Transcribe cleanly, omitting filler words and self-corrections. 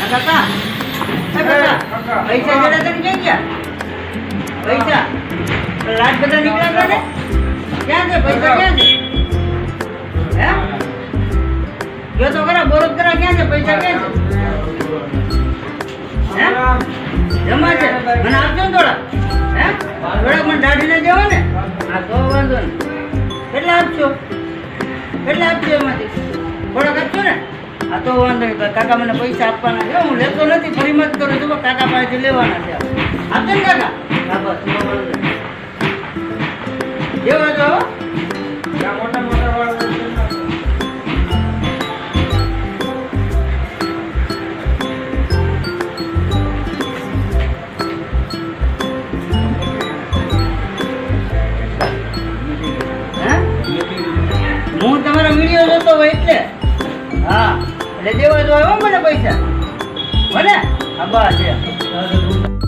કાકા પૈસા જરા તને ક્યાં ગયા પૈસા રાત બધા નીકળ્યા હતા ને ક્યાં છે પૈસા ક્યાં છે હે જો તો ખરા બોરત કરા ક્યાં છે પૈસા ક્યાં છે હે જમા છે મને આપજો ને થોડા હે થોડાક મને દાઢીને દેવો ને હા તો વાંધો નહીં કેટલા આપજો એમાંથી થોડાક આપજો ને હા તો વાંધો નહીં કાકા મને પૈસા આપવાના છે હું લેતો નથી ફરી મત કરું છું કાકા પાસેથી લેવાના છે આપજો ને કાકા હા બસ જેવા જો મોટા મોટા હું તમારો વિડીયો જોતો હોય એટલે હા એટલે દેવા જો આવ્યો મને પૈસા ભલે હા બસ